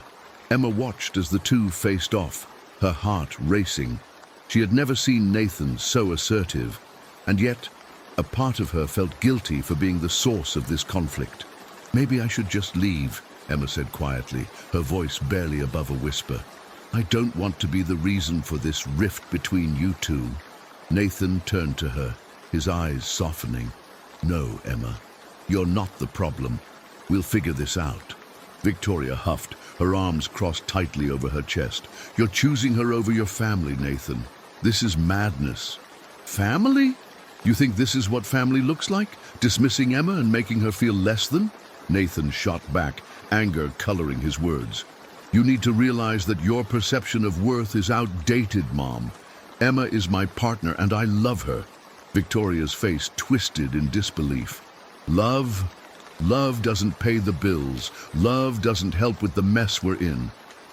Emma watched as the two faced off, her heart racing. She had never seen Nathan so assertive, and yet a part of her felt guilty for being the source of this conflict. Maybe I should just leave, Emma said quietly, her voice barely above a whisper. I don't want to be the reason for this rift between you two. Nathan turned to her, his eyes softening. No, Emma, you're not the problem. We'll figure this out. Victoria huffed, her arms crossed tightly over her chest. You're choosing her over your family, Nathan. This is madness. Family? You think this is what family looks like? Dismissing Emma and making her feel less than? Nathan shot back, anger coloring his words. You need to realize that your perception of worth is outdated, Mom. Emma is my partner and I love her. Victoria's face twisted in disbelief. Love? Love doesn't pay the bills. Love doesn't help with the mess we're in.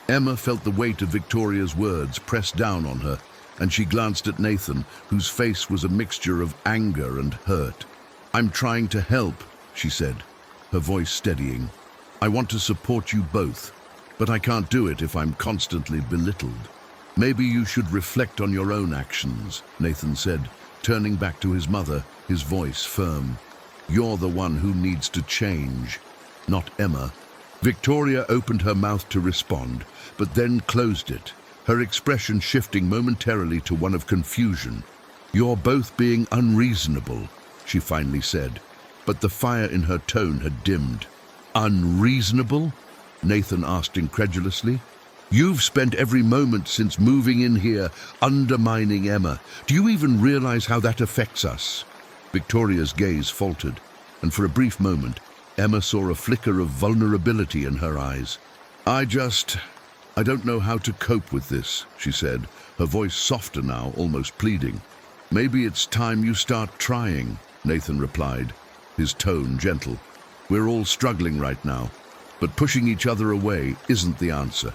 Emma felt the weight of Victoria's words press down on her, and she glanced at Nathan, whose face was a mixture of anger and hurt. I'm trying to help, she said, her voice steadying. I want to support you both, but I can't do it if I'm constantly belittled. Maybe you should reflect on your own actions, Nathan said, turning back to his mother, his voice firm. You're the one who needs to change, not Emma. Victoria opened her mouth to respond, but then closed it, her expression shifting momentarily to one of confusion. You're both being unreasonable, she finally said, but the fire in her tone had dimmed. Unreasonable? Nathan asked incredulously. You've spent every moment since moving in here undermining Emma. Do you even realize how that affects us? Victoria's gaze faltered, and for a brief moment, Emma saw a flicker of vulnerability in her eyes. I don't know how to cope with this, she said, her voice softer now, almost pleading. Maybe it's time you start trying, Nathan replied, his tone gentle. We're all struggling right now, but pushing each other away isn't the answer.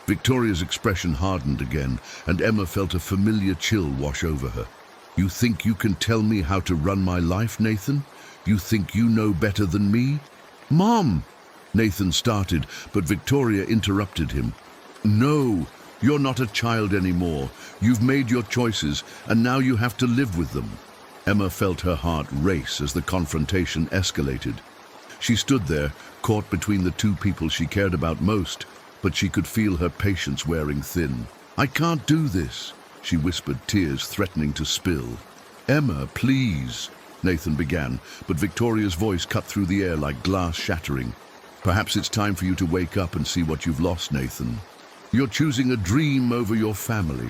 Victoria's expression hardened again, and Emma felt a familiar chill wash over her. You think you can tell me how to run my life, Nathan? You think you know better than me? Mom! Nathan started, but Victoria interrupted him. No, you're not a child anymore. You've made your choices, and now you have to live with them. Emma felt her heart race as the confrontation escalated. She stood there, caught between the two people she cared about most, but she could feel her patience wearing thin. I can't do this, she whispered, tears threatening to spill. Emma, please, Nathan began, but Victoria's voice cut through the air like glass shattering. Perhaps it's time for you to wake up and see what you've lost, Nathan. You're choosing a dream over your family.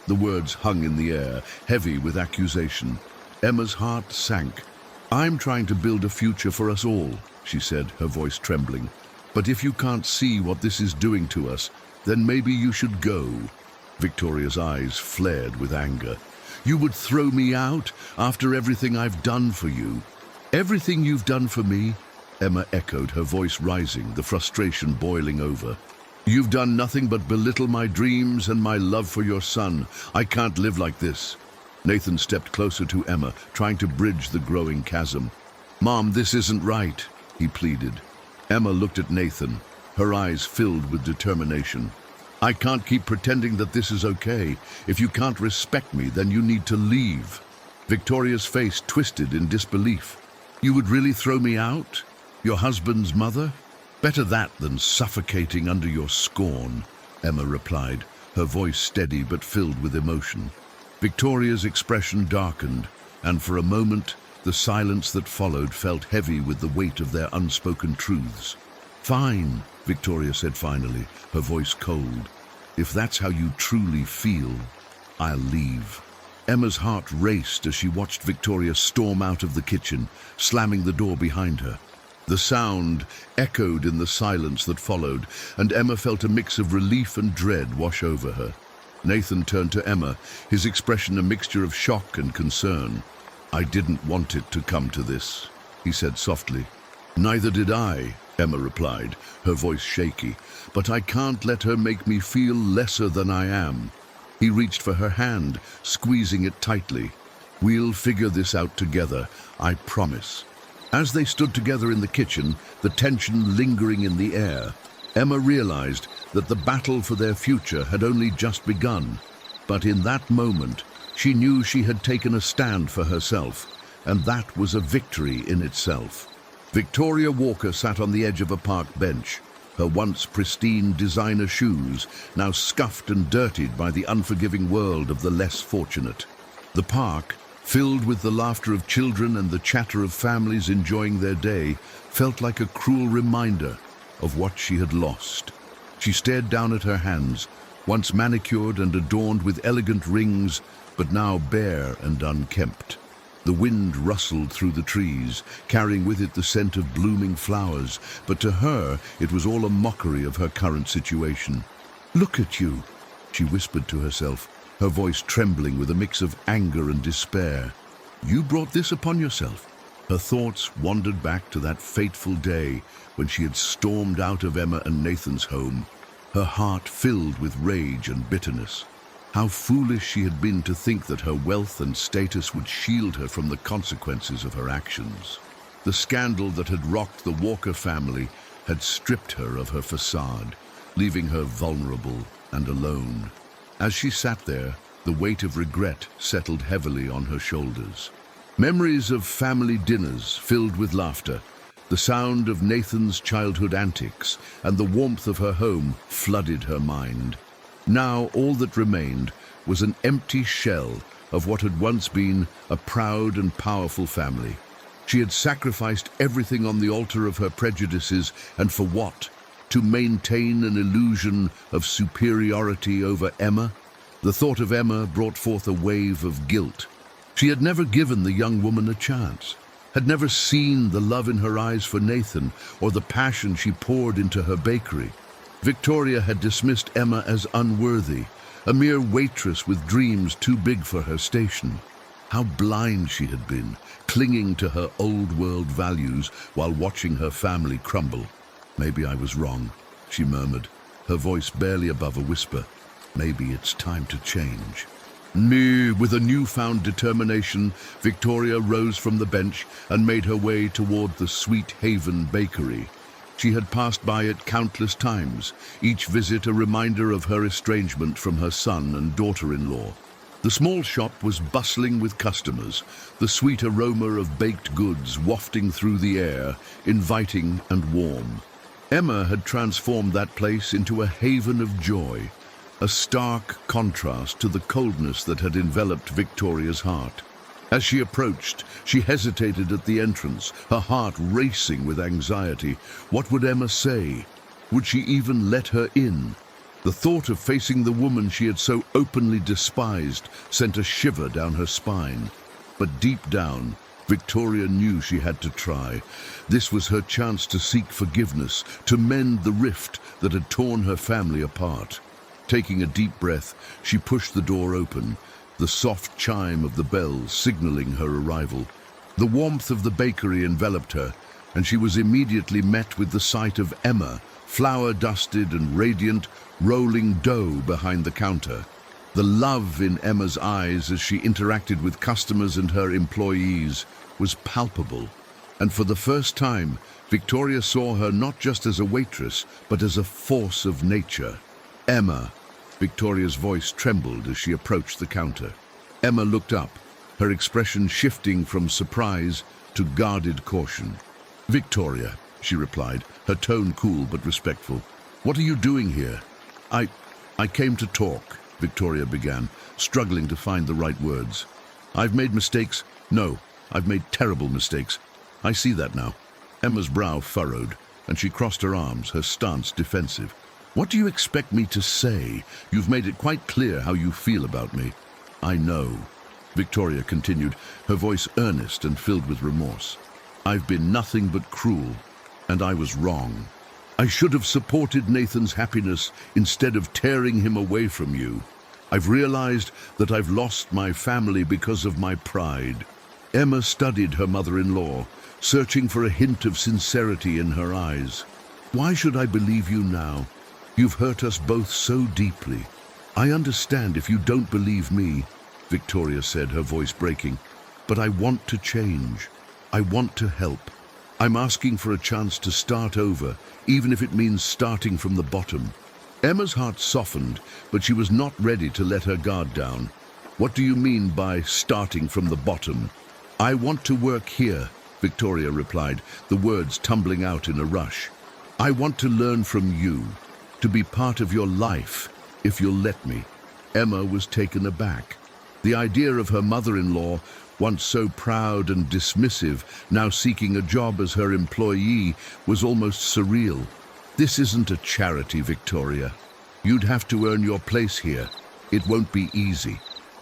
The words hung in the air, heavy with accusation. Emma's heart sank. I'm trying to build a future for us all, she said, her voice trembling. But if you can't see what this is doing to us, then maybe you should go. Victoria's eyes flared with anger. You would throw me out after everything I've done for you. Everything you've done for me? Emma echoed, her voice rising, the frustration boiling over. You've done nothing but belittle my dreams and my love for your son. I can't live like this. Nathan stepped closer to Emma, trying to bridge the growing chasm. Mom, this isn't right, he pleaded. Emma looked at Nathan, her eyes filled with determination. I can't keep pretending that this is okay. If you can't respect me, then you need to leave. Victoria's face twisted in disbelief. You would really throw me out? Your husband's mother? Better that than suffocating under your scorn, Emma replied, her voice steady but filled with emotion. Victoria's expression darkened, and for a moment, the silence that followed felt heavy with the weight of their unspoken truths. Fine, Victoria said finally, her voice cold. If that's how you truly feel, I'll leave. Emma's heart raced as she watched Victoria storm out of the kitchen, slamming the door behind her. The sound echoed in the silence that followed, and Emma felt a mix of relief and dread wash over her. Nathan turned to Emma, his expression a mixture of shock and concern. "I didn't want it to come to this," he said softly. "Neither did I," Emma replied, her voice shaky, "but I can't let her make me feel lesser than I am." He reached for her hand, squeezing it tightly. "We'll figure this out together, I promise." As they stood together in the kitchen, the tension lingering in the air, Emma realized that the battle for their future had only just begun. But in that moment, she knew she had taken a stand for herself, and that was a victory in itself. Victoria Walker sat on the edge of a park bench, her once pristine designer shoes now scuffed and dirtied by the unforgiving world of the less fortunate. The park, filled with the laughter of children and the chatter of families enjoying their day, felt like a cruel reminder of what she had lost. She stared down at her hands, once manicured and adorned with elegant rings, but now bare and unkempt. The wind rustled through the trees, carrying with it the scent of blooming flowers, but to her it was all a mockery of her current situation. "Look at you," she whispered to herself, her voice trembling with a mix of anger and despair. "You brought this upon yourself." Her thoughts wandered back to that fateful day when she had stormed out of Emma and Nathan's home, her heart filled with rage and bitterness. How foolish she had been to think that her wealth and status would shield her from the consequences of her actions. The scandal that had rocked the Walker family had stripped her of her facade, leaving her vulnerable and alone. As she sat there, the weight of regret settled heavily on her shoulders. Memories of family dinners filled with laughter, the sound of Nathan's childhood antics, and the warmth of her home flooded her mind. Now all that remained was an empty shell of what had once been a proud and powerful family. She had sacrificed everything on the altar of her prejudices, and for what? To maintain an illusion of superiority over Emma? The thought of Emma brought forth a wave of guilt. She had never given the young woman a chance, had never seen the love in her eyes for Nathan or the passion she poured into her bakery. Victoria had dismissed Emma as unworthy, a mere waitress with dreams too big for her station. How blind she had been, clinging to her old-world values while watching her family crumble. "Maybe I was wrong," she murmured, her voice barely above a whisper. "Maybe it's time to change." With a newfound determination, Victoria rose from the bench and made her way toward the Sweet Haven Bakery. She had passed by it countless times, each visit a reminder of her estrangement from her son and daughter-in-law. The small shop was bustling with customers, the sweet aroma of baked goods wafting through the air, inviting and warm. Emma had transformed that place into a haven of joy, a stark contrast to the coldness that had enveloped Victoria's heart. As she approached, she hesitated at the entrance, her heart racing with anxiety. What would Emma say? Would she even let her in? The thought of facing the woman she had so openly despised sent a shiver down her spine. But deep down, Victoria knew she had to try. This was her chance to seek forgiveness, to mend the rift that had torn her family apart. Taking a deep breath, she pushed the door open, the soft chime of the bell signaling her arrival. The warmth of the bakery enveloped her, and she was immediately met with the sight of Emma, flour-dusted and radiant, rolling dough behind the counter. The love in Emma's eyes as she interacted with customers and her employees was palpable, and for the first time, Victoria saw her not just as a waitress, but as a force of nature. "Emma," Victoria's voice trembled as she approached the counter. Emma looked up, her expression shifting from surprise to guarded caution. "Victoria," she replied, her tone cool but respectful. "What are you doing here?" I came to talk," Victoria began, struggling to find the right words. "I've made mistakes. No, I've made terrible mistakes. I see that now." Emma's brow furrowed, and she crossed her arms, her stance defensive. "What do you expect me to say? You've made it quite clear how you feel about me." "I know," Victoria continued, her voice earnest and filled with remorse. "I've been nothing but cruel. And I was wrong. I should have supported Nathan's happiness instead of tearing him away from you. I've realized that I've lost my family because of my pride. Emma studied her mother-in-law, searching for a hint of sincerity in her eyes. Why should I believe you now? You've hurt us both so deeply. I understand if you don't believe me, Victoria said, her voice breaking. But I want to change. I want to help. I'm asking for a chance to start over, even if it means starting from the bottom. Emma's heart softened, but she was not ready to let her guard down. What do you mean by starting from the bottom? I want to work here, Victoria replied, the words tumbling out in a rush. I want to learn from you, to be part of your life, if you'll let me. Emma was taken aback. The idea of her mother-in-law, once so proud and dismissive, now seeking a job as her employee, was almost surreal. This isn't a charity, Victoria. You'd have to earn your place here. It won't be easy.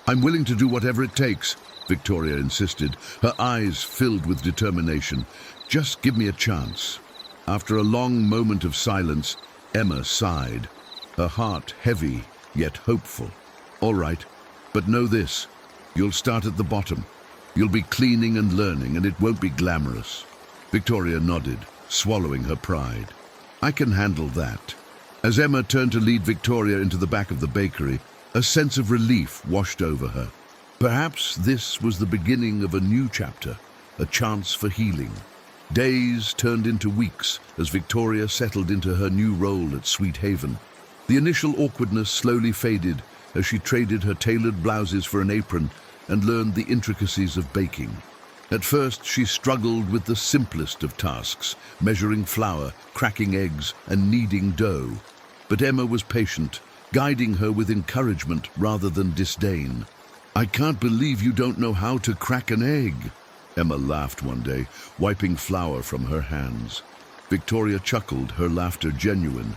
I'm willing to do whatever it takes, Victoria insisted, her eyes filled with determination. Just give me a chance. After a long moment of silence, Emma sighed, her heart heavy yet hopeful. All right, but know this. You'll start at the bottom. You'll be cleaning and learning, and it won't be glamorous. Victoria nodded, swallowing her pride. I can handle that. As Emma turned to lead Victoria into the back of the bakery, a sense of relief washed over her. Perhaps this was the beginning of a new chapter, a chance for healing. Days turned into weeks as Victoria settled into her new role at Sweet Haven. The initial awkwardness slowly faded as she traded her tailored blouses for an apron and learned the intricacies of baking. At first, she struggled with the simplest of tasks, measuring flour, cracking eggs, and kneading dough. But Emma was patient, guiding her with encouragement rather than disdain. I can't believe you don't know how to crack an egg, Emma laughed one day, wiping flour from her hands. Victoria chuckled, her laughter genuine.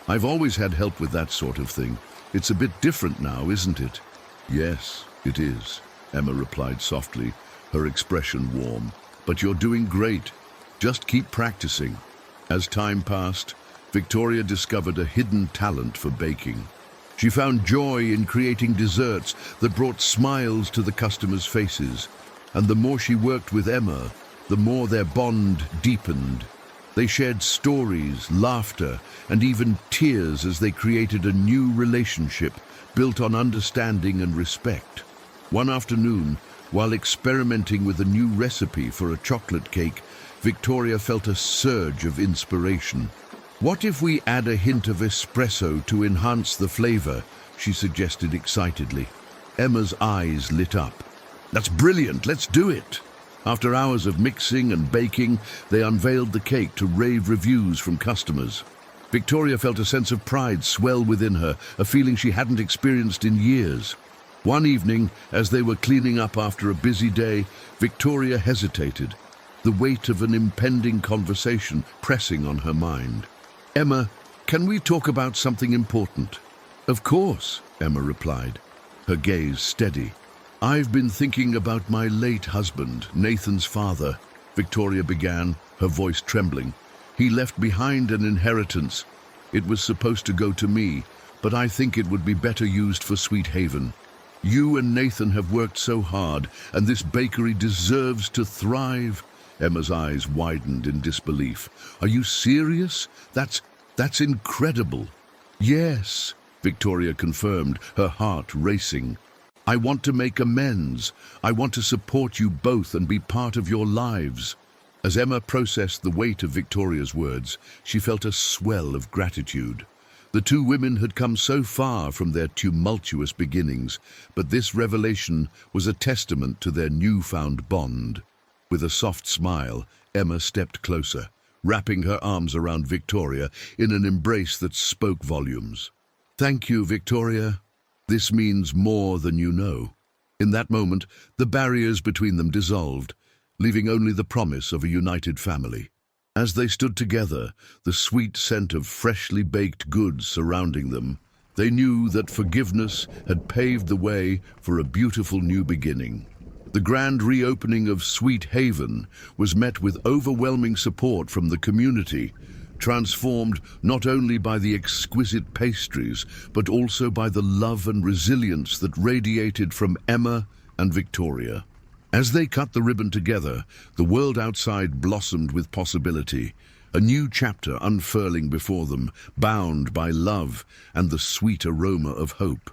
I've always had help with that sort of thing. It's a bit different now, isn't it? Yes, it is, Emma replied softly, her expression warm. But you're doing great. Just keep practicing. As time passed, Victoria discovered a hidden talent for baking. She found joy in creating desserts that brought smiles to the customers' faces. And the more she worked with Emma, the more their bond deepened. They shared stories, laughter, and even tears as they created a new relationship built on understanding and respect. One afternoon, while experimenting with a new recipe for a chocolate cake, Victoria felt a surge of inspiration. What if we add a hint of espresso to enhance the flavor? She suggested excitedly. Emma's eyes lit up. That's brilliant, let's do it! After hours of mixing and baking, they unveiled the cake to rave reviews from customers. Victoria felt a sense of pride swell within her, a feeling she hadn't experienced in years. One evening, as they were cleaning up after a busy day, Victoria hesitated, the weight of an impending conversation pressing on her mind. Emma, can we talk about something important? Of course, Emma replied, her gaze steady. I've been thinking about my late husband, Nathan's father, Victoria began, her voice trembling. He left behind an inheritance. It was supposed to go to me, but I think it would be better used for Sweet Haven. You and Nathan have worked so hard, and this bakery deserves to thrive. Emma's eyes widened in disbelief. Are you serious? That's incredible. Yes, Victoria confirmed, her heart racing. I want to make amends. I want to support you both and be part of your lives. As Emma processed the weight of Victoria's words, she felt a swell of gratitude. The two women had come so far from their tumultuous beginnings, but this revelation was a testament to their newfound bond. With a soft smile, Emma stepped closer, wrapping her arms around Victoria in an embrace that spoke volumes. Thank you, Victoria. This means more than you know. In that moment, the barriers between them dissolved, leaving only the promise of a united family. As they stood together, the sweet scent of freshly baked goods surrounding them, they knew that forgiveness had paved the way for a beautiful new beginning. The grand reopening of Sweet Haven was met with overwhelming support from the community, transformed not only by the exquisite pastries, but also by the love and resilience that radiated from Emma and Victoria. As they cut the ribbon together, the world outside blossomed with possibility, a new chapter unfurling before them, bound by love and the sweet aroma of hope.